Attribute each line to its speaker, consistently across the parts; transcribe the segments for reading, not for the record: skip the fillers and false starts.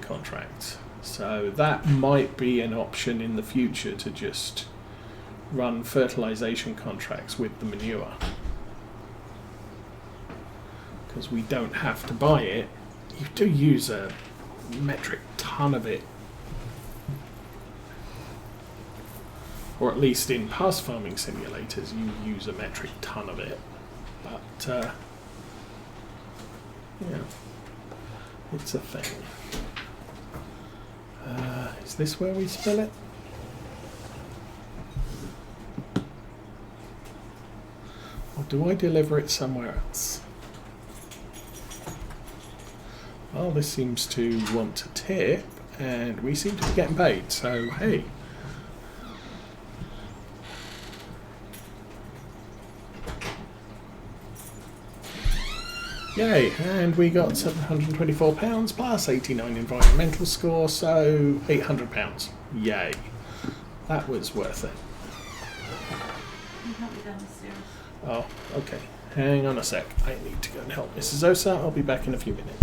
Speaker 1: contract. So that might be an option in the future, to just run fertilization contracts with the manure. Because we don't have to buy it. You do use a metric ton of it. Or at least in past farming simulators, you use a metric ton of it. But, yeah, it's a thing. Is this where we spill it? Or do I deliver it somewhere else? Well, this seems to want to tip, and we seem to be getting paid, so hey. Yay, and we got £724 plus 89 environmental score, so £800. Yay. That was worth it.
Speaker 2: Can you help me down the stairs?
Speaker 1: Oh, okay. Hang on a sec. I need to go and help Mrs. Osa. I'll be back in a few minutes.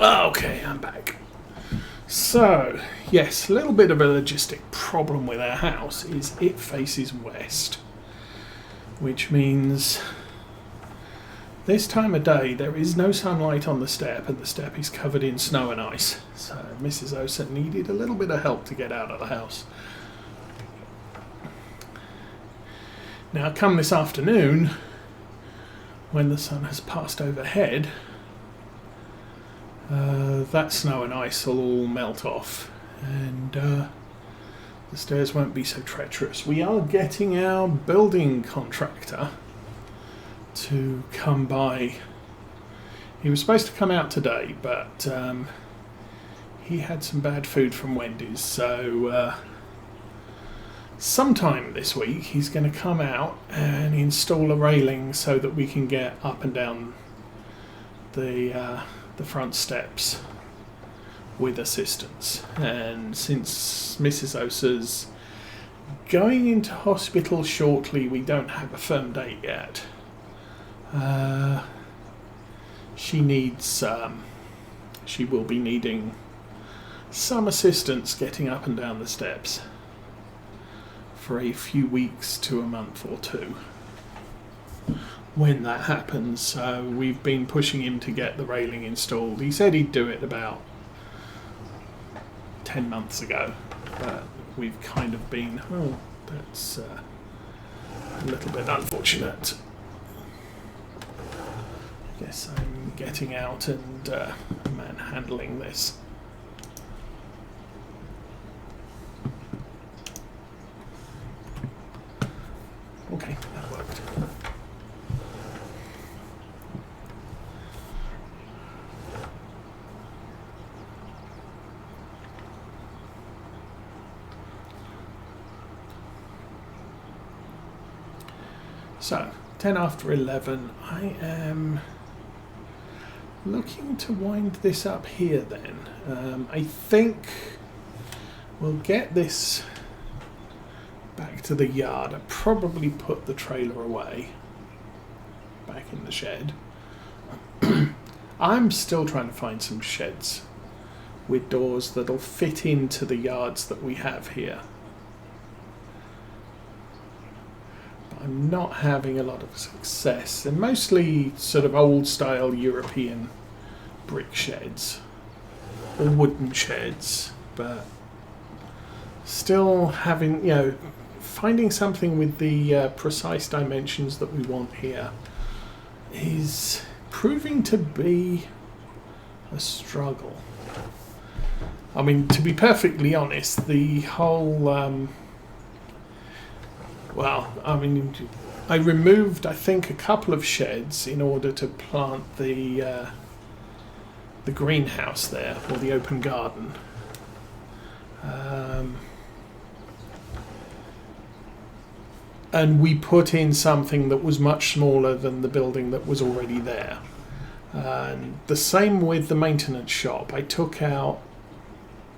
Speaker 1: Okay, I'm back. So, yes, a little bit of a logistic problem with our house is it faces west, which means this time of day there is no sunlight on the step and the step is covered in snow and ice. So Mrs. Osa needed a little bit of help to get out of the house. Now come this afternoon, when the sun has passed overhead, that snow and ice will all melt off and the stairs won't be so treacherous. We are getting our building contractor to come by. He was supposed to come out today, but he had some bad food from Wendy's, so sometime this week he's going to come out and install a railing so that we can get up and down the front steps with assistance. And since Mrs. Osa's going into hospital shortly, we don't have a firm date yet. She will be needing some assistance getting up and down the steps for a few weeks to a month or two when that happens. So we've been pushing him to get the railing installed. He said he'd do it about 10 months ago, but we've kind of been, oh, that's a little bit unfortunate. I guess I'm getting out and manhandling this. Okay, that worked. So, 10 after 11, I am looking to wind this up here then. I think we'll get this back to the yard. I'll probably put the trailer away back in the shed. I'm still trying to find some sheds with doors that'll fit into the yards that we have here. I'm not having a lot of success. They're mostly sort of old style European brick sheds or wooden sheds, but still having, finding something with the precise dimensions that we want here is proving to be a struggle. I mean, to be perfectly honest, the whole I removed, I think, a couple of sheds in order to plant the greenhouse there, or the open garden. And we put in something that was much smaller than the building that was already there. And the same with the maintenance shop. I took out,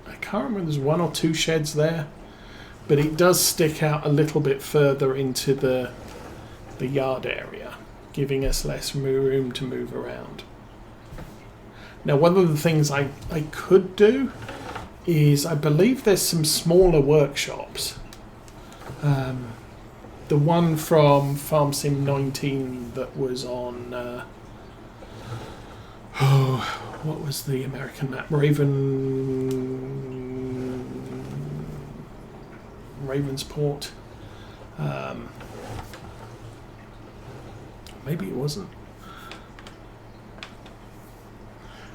Speaker 1: I can't remember, there's one or two sheds there, but it does stick out a little bit further into the yard area, giving us less room to move around. Now, one of the things I could do is, I believe there's some smaller workshops. The one from Farm Sim 19 that was on, what was the American map? Ravensport. Maybe it wasn't,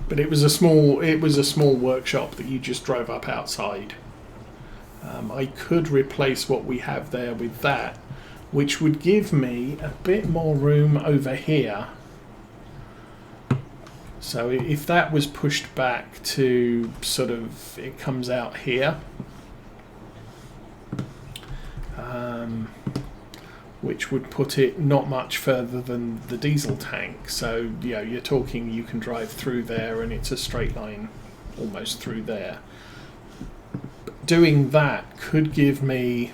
Speaker 1: but it was a small workshop that you just drove up outside. I could replace what we have there with that, which would give me a bit more room over here. So if that was pushed back to sort of, it comes out here, which would put it not much further than the diesel tank. So you're talking, you can drive through there and it's a straight line almost through there. But doing that could give me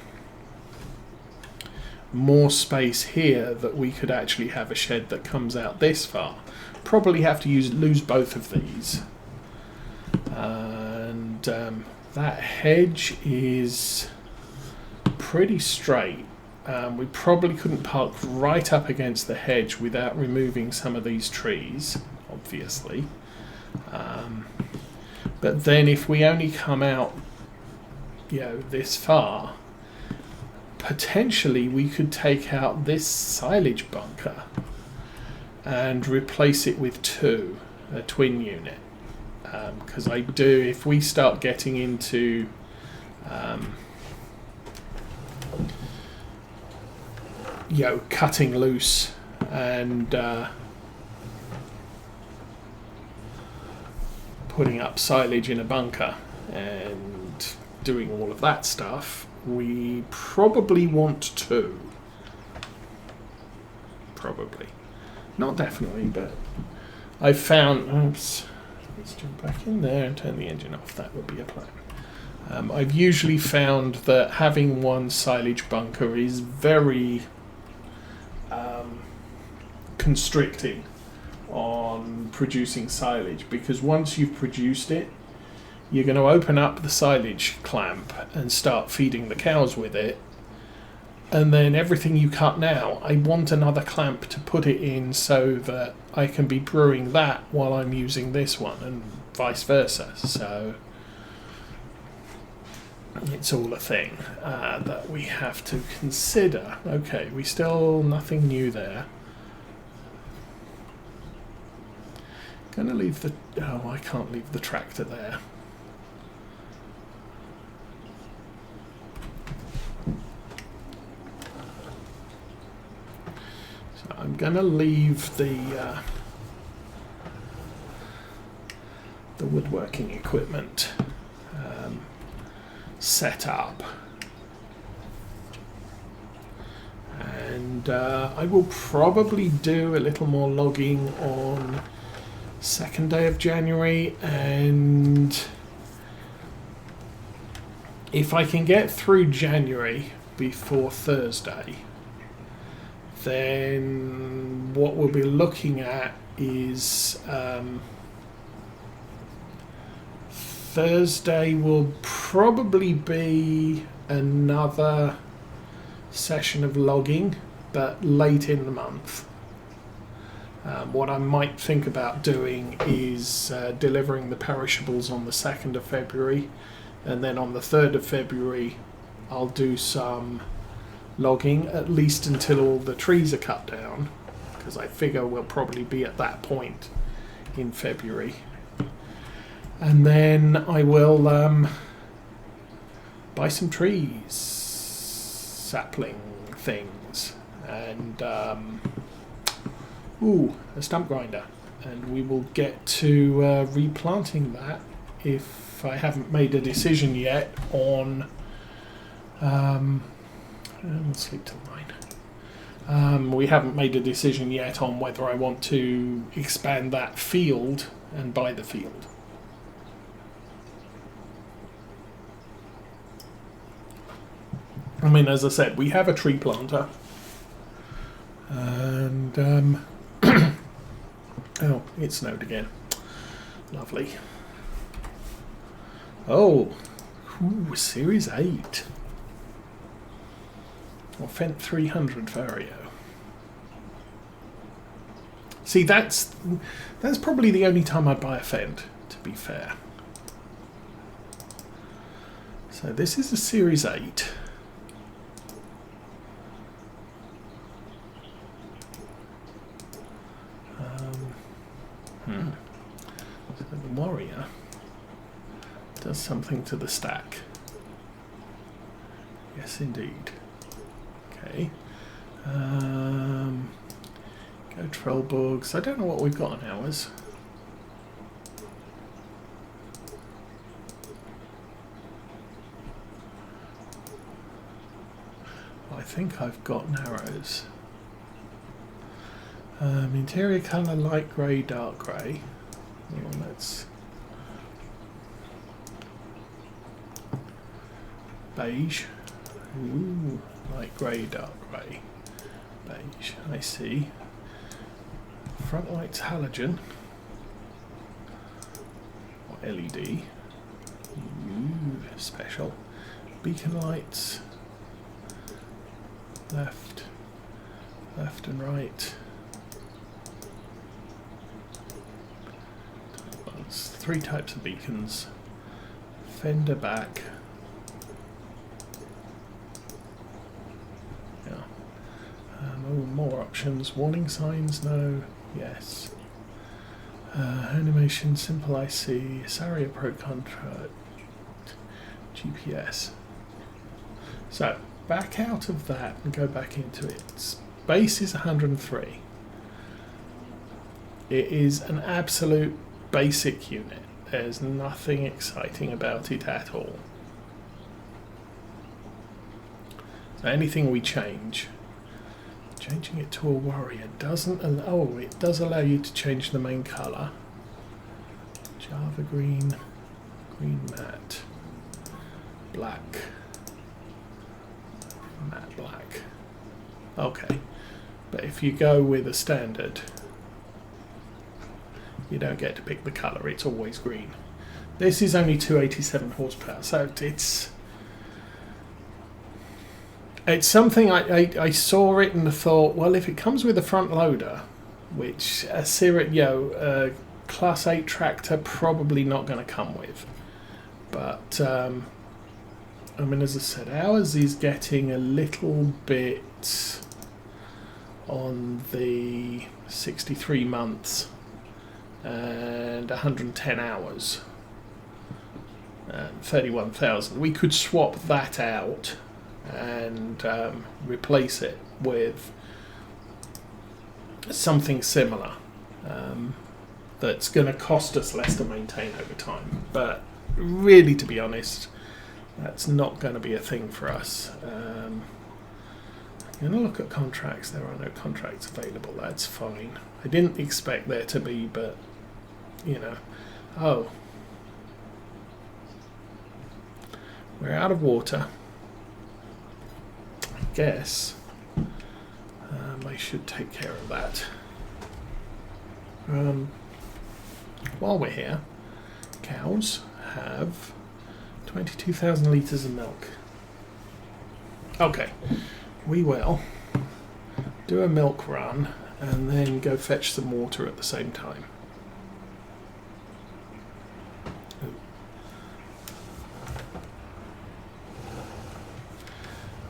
Speaker 1: more space here that we could actually have a shed that comes out this far. Probably have to lose both of these And that hedge is pretty straight. We probably couldn't park right up against the hedge without removing some of these trees, obviously. But then if we only come out, this far, potentially we could take out this silage bunker and replace it with a twin unit. Because if we start getting into cutting loose and putting up silage in a bunker and doing all of that stuff, we probably want two. Probably. Not definitely, but I've found... Oops. Let's jump back in there and turn the engine off. That would be a plan. I've usually found that having one silage bunker is very constricting on producing silage, because once you've produced it, you're going to open up the silage clamp and start feeding the cows with it, and then everything you cut now, I want another clamp to put it in so that I can be brewing that while I'm using this one, and vice versa. So it's all a thing that we have to consider. Okay, we still nothing new there. Gonna leave the... Oh, I can't leave the tractor there. So I'm gonna leave the woodworking equipment set up. And I will probably do a little more logging on 2nd day of January, and if I can get through January before Thursday, then what we'll be looking at is Thursday will probably be another session of logging, but late in the month. What I might think about doing is delivering the perishables on the 2nd of February, and then on the 3rd of February I'll do some logging, at least until all the trees are cut down, because I figure we'll probably be at that point in February. And then I will buy some trees, sapling things, and a stump grinder, and we will get to replanting that if I haven't made a decision yet on we'll sleep till 9. We haven't made a decision yet on whether I want to expand that field and buy the field. I mean, as I said, we have a tree planter, and oh, it snowed again. Lovely. Oh, Series 8. Or Fent 300 Vario. See, that's probably the only time I buy a Fent, to be fair. So this is a Series 8. So the Warrior does something to the stack. Yes, indeed. Okay. Go Trollbugs. I don't know what we've got on ours. I think I've got narrows. Interior colour light grey, dark grey. Well, let's beige. Ooh, light grey, dark grey, beige. I see. Front light's halogen. LED. Ooh, special. Beacon lights. Left and right. Well, there's 3 types of beacons. Fender back. Yeah. Oh, more options. Warning signs, no. Yes. Animation, simple IC, Saria Pro contract, GPS. So, back out of that and go back into it. Base is 103. It is an absolute basic unit. There's nothing exciting about it at all. So anything we change, changing it to a warrior doesn't allow, oh, it does allow you to change the main colour. Java green, green matte, black, matte black. Okay, but if you go with a standard, you don't get to pick the colour, it's always green. This is only 287 horsepower, so it's something I saw it and thought, well, if it comes with a front loader, which a Class 8 tractor probably not going to come with. But, I mean, as I said, ours is getting a little bit on the 63 months and 110 hours and 31,000. We could swap that out and replace it with something similar that's going to cost us less to maintain over time. But really, to be honest, that's not going to be a thing for us. I'm going to look at contracts. There are no contracts available. That's fine. I didn't expect there to be, but, you know. Oh. We're out of water. I guess I should take care of that. While we're here, cows have 22,000 litres of milk. Okay, we will do a milk run and then go fetch some water at the same time.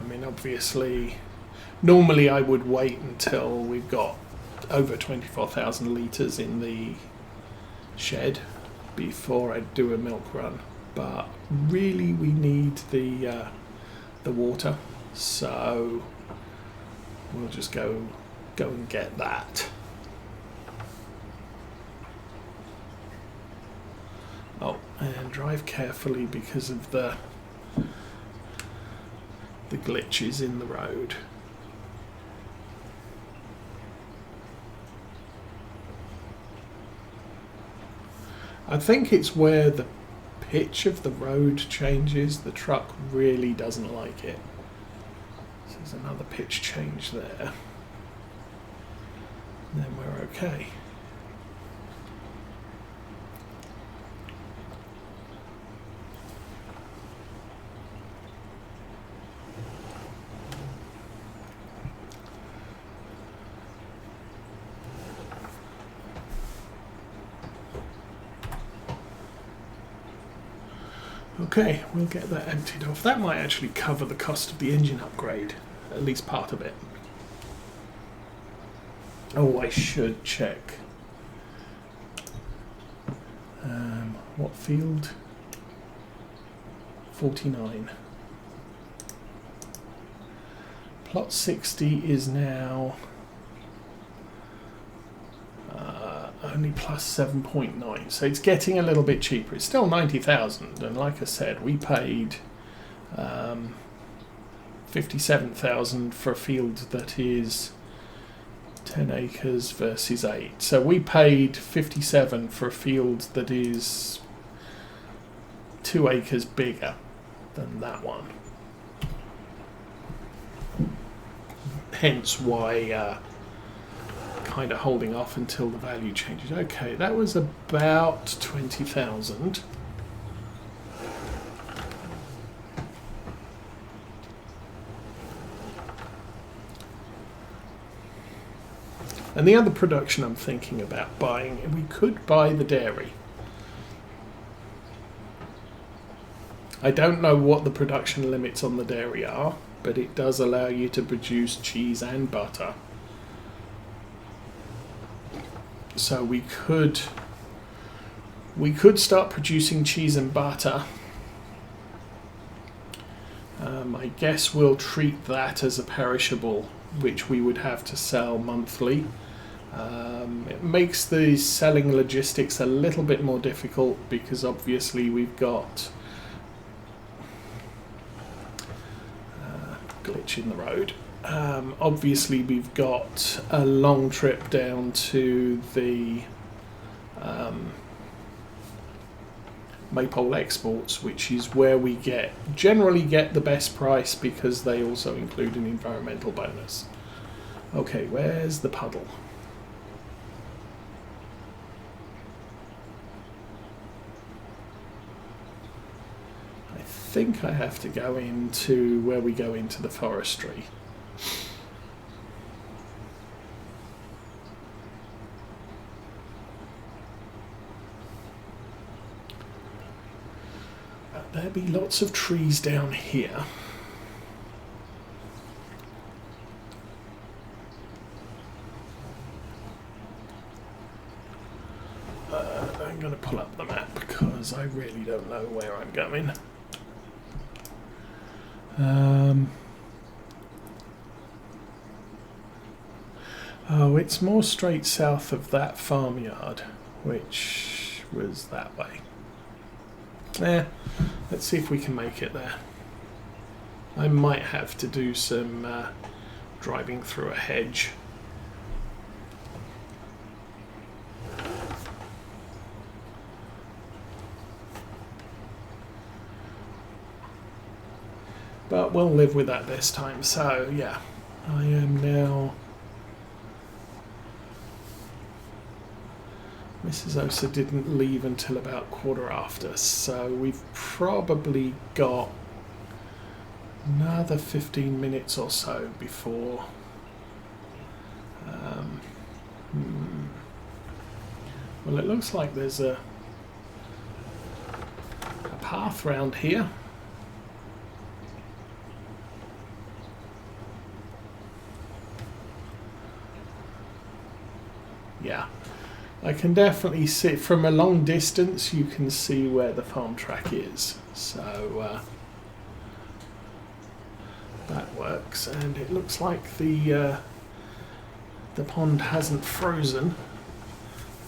Speaker 1: I mean, obviously, normally I would wait until we've got over 24,000 litres in the shed before I do a milk run, but really we need the water, so we'll just go and get that. Oh, and drive carefully because of the glitches in the road. I think it's where the pitch of the road changes. The truck really doesn't like it. So there's another pitch change there. And then we're okay. Okay, we'll get that emptied off. That might actually cover the cost of the engine upgrade, at least part of it. Oh, I should check. What field? 49. Plot 60 is now only plus 7.9, so it's getting a little bit cheaper. It's still 90,000, and like I said, we paid 57,000 for a field that is 10 acres versus 8. So we paid 57 for a field that is 2 acres bigger than that one. Hence why kind of holding off until the value changes. Okay, that was about 20,000. And the other production I'm thinking about buying, we could buy the dairy. I don't know what the production limits on the dairy are, but it does allow you to produce cheese and butter. So we could start producing cheese and butter. I guess we'll treat that as a perishable, which we would have to sell monthly. It makes the selling logistics a little bit more difficult because obviously we've got glitch in the road. Obviously we've got a long trip down to the Maypole exports, which is where we generally get the best price because they also include an environmental bonus. Okay, where's the puddle? I think I have to go into where we go into the forestry. There'll be lots of trees down here. I'm going to pull up the map because I really don't know where I'm going. Oh, it's more straight south of that farmyard, which was that way. Let's see if we can make it there. I might have to do some driving through a hedge. But we'll live with that this time. So yeah, I am now... Mrs. Osa didn't leave until about 1/4 after, so we've probably got another 15 minutes or so before well, it looks like there's a path round here. Yeah, I can definitely see from a long distance. You can see where the farm track is, so that works. And it looks like the pond hasn't frozen,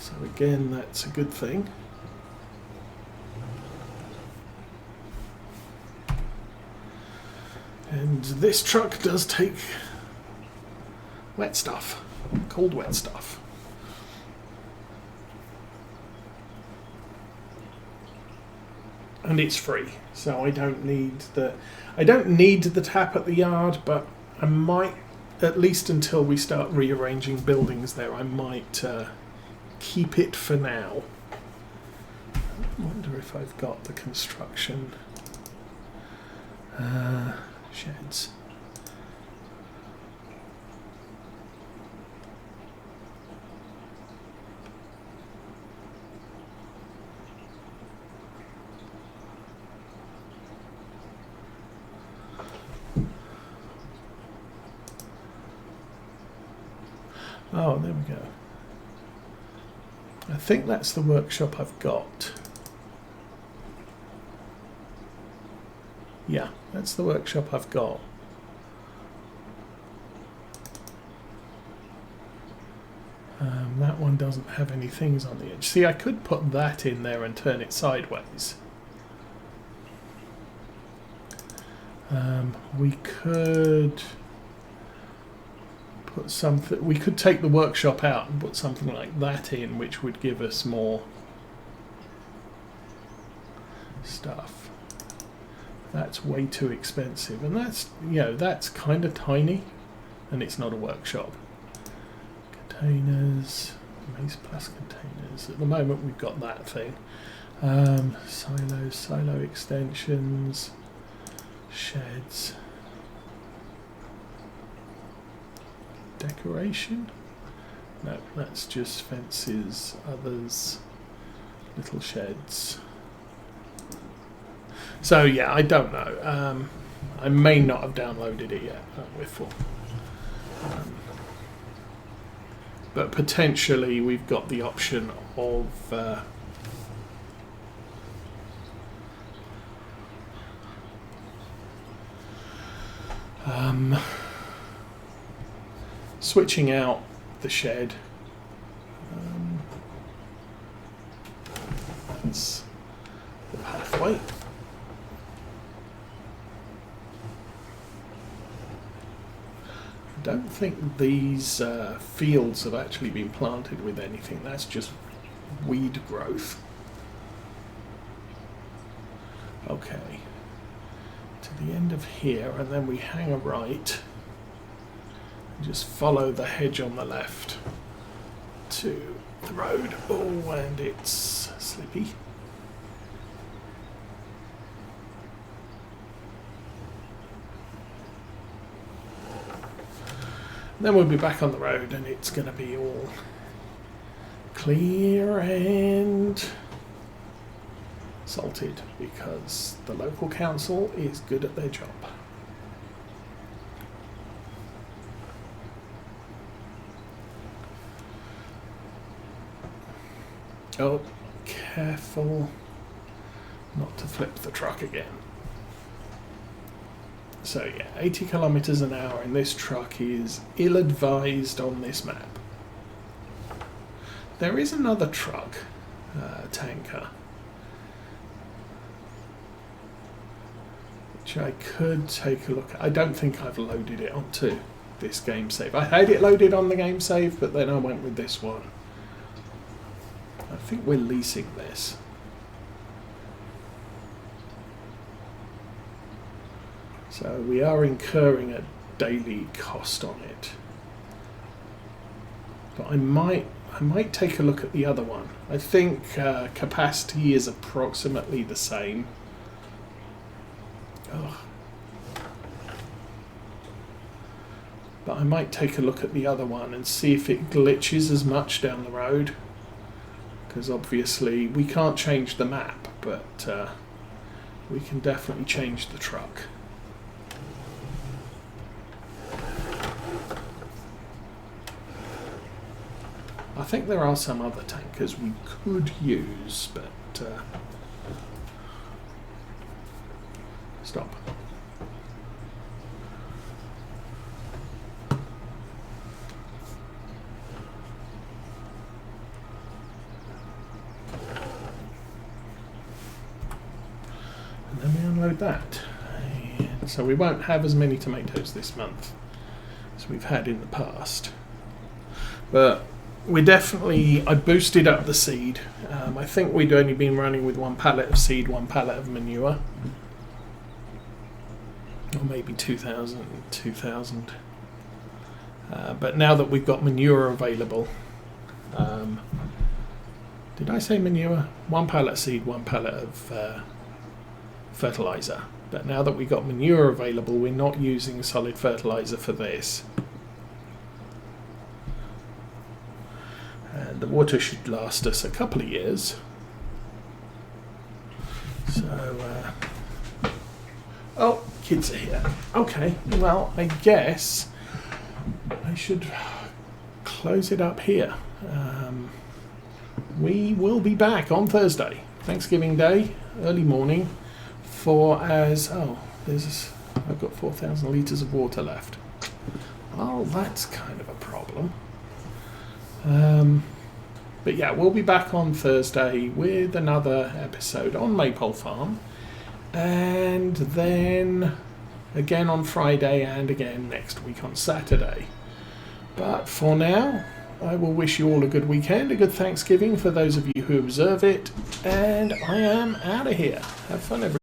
Speaker 1: so again that's a good thing. And this truck does take wet stuff, cold wet stuff. And it's free, so I don't need the tap at the yard, but I might, at least until we start rearranging buildings there, I might keep it for now. I wonder if I've got the construction sheds. Oh, there we go. I think that's the workshop I've got. Yeah, that's the workshop I've got. That one doesn't have any things on the edge. See, I could put that in there and turn it sideways. We could put something. We could take the workshop out and put something like that in, which would give us more stuff. That's way too expensive, and that's kind of tiny, and it's not a workshop. Could containers, Maze Plus containers. At the moment we've got that thing. Silos, silo extensions, sheds, decoration. No, that's just fences, others, little sheds. So yeah, I don't know. I may not have downloaded it yet. We're full. But potentially we've got the option of switching out the shed. That's the pathway. I don't think these fields have actually been planted with anything. That's just weed growth. Okay. To the end of here, and then we hang a right. Just follow the hedge on the left to the road. Oh, and it's slippy. Then we'll be back on the road and it's going to be all clear and salted because the local council is good at their job. Oh, careful not to flip the truck again. So yeah, 80 kilometers an hour in this truck is ill-advised on this map. There is another truck, tanker, which I could take a look at. I don't think I've loaded it onto this game save. I had it loaded on the game save, but then I went with this one. I think we're leasing this. So we are incurring a daily cost on it. But I might take a look at the other one. I think capacity is approximately the same. Ugh. But I might take a look at the other one and see if it glitches as much down the road. Because obviously we can't change the map, but we can definitely change the truck. I think there are some other tankers we could use, but stop. And then we unload that. And so we won't have as many tomatoes this month as we've had in the past. But we definitely, I boosted up the seed. I think we'd only been running with 1 pallet of seed, 1 pallet of manure. Or maybe 2,000. But now that we've got manure available, did I say manure? 1 pallet of seed, 1 pallet of fertilizer. But now that we've got manure available, we're not using solid fertilizer for this. And the water should last us a couple of years. So, oh, kids are here. Okay, well, I guess I should close it up here. We will be back on Thursday, Thanksgiving Day, early morning, I've got 4,000 litres of water left. Well, that's kind of a problem. But yeah, we'll be back on Thursday with another episode on Maypole Farm, and then again on Friday and again next week on Saturday. But for now, I will wish you all a good weekend, a good Thanksgiving for those of you who observe it, and I am out of here. Have fun, everyone.